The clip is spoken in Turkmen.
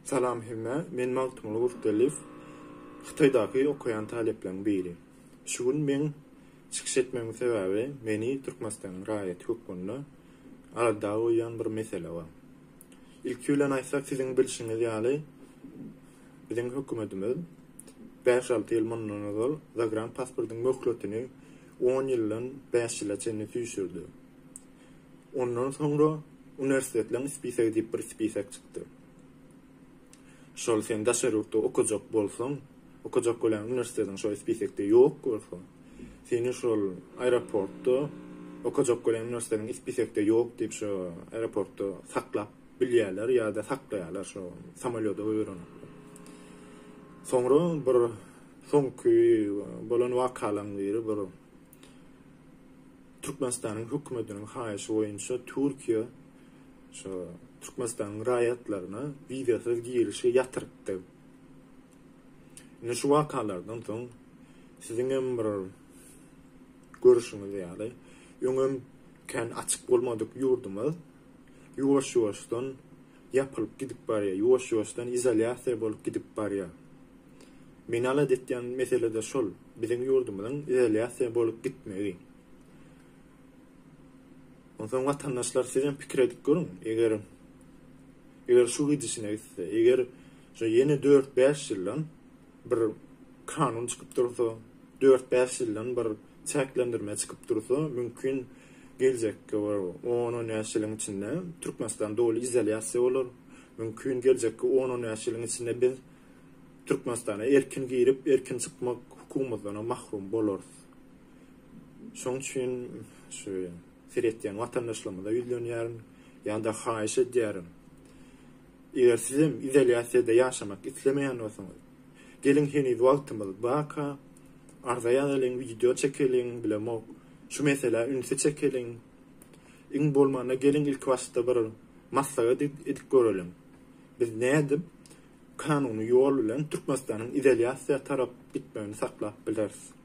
Salam hemme, men Magtymul Gurtdeliw, Xitaydaky okuyan taleplerin biri. Şugun men çykyş etmemin sebäbi meni Türkmenistanyň raýat hökmünde arada goýan bir mesele bar. İlk ýylan aýsak siziň bilişiňiz ýaly biziň hökümetimiz 5-6 ýyl mundan ýol zagran pasportyň möhletini 10 ýyldan 5 ýyla çenli süýşürdi. Ondan soňra universitetlerin spisek diýip bir spisek çykdy. Şol sen daşarykda okujak bolsaň, okujak bolan universitetiň şol spisekde ýok bolsa, seni şol aeroportda okujak bolan universitetiň spisekde ýok diýip şo aeroportda saklap bilýärler ýa-da saklaýarlar şo samolyota goýuran. Soňra bir soňky bolan wakalaň biri bir Türkmenistanyň hökümetiniň haýyşy boýunça Türkiýe şo Türkmenistanyň raýatlaryna wizasyz girişi ýatyrtdy. Ine şu wakalardan soň siziň bir görüşiňiz ýaly öňem kan açyk bolmadyk ýurdumyz ýuwaş-ýuwaşdan ýapylyp gidip barýar, ýuwaş-ýuwaşdan izolýasiýa bolup gidip barýar. Men ala detýän meselede şol, biziň ýurdumyzyň izolýasiýa bolup gitmegi. Ondan vatandaşlar sizin pikir edip görün. Eğer şu gidişine gitse, eğer şu yeni 4-5 yıldan bir kanun çıkıp dursa, 4-5 yıldan bir çeklendirme çıkıp dursa, mümkün gelecek ki 10-10 yaşılın içinde Türkmenistan dolu izolasiya olur. Mümkün gelecek ki 10-10 yaşılın içinde biz Türkmenistan'a erkin girip, erkin çıkmak hukumatlarına mahrum boluruz. Şoň üçin şu Firetdiyen vatandaşlarımıza yüzlönýärin, ýa-da haýyş edýärin. Eger sizem izolasiýada ýaşamak islemeýän bolsaňyz, gelin heniz wagtymyz baka, arzaýalyň video çekeliň bilen şu mesele ünsi çekeliň. Iň bolmanda gelin ilk başda bir maslahat edip görelim. Biz nädip kanuny ýol bilen Türkmenistanyň izolasiýa tarap gitmegini saklap bileriz.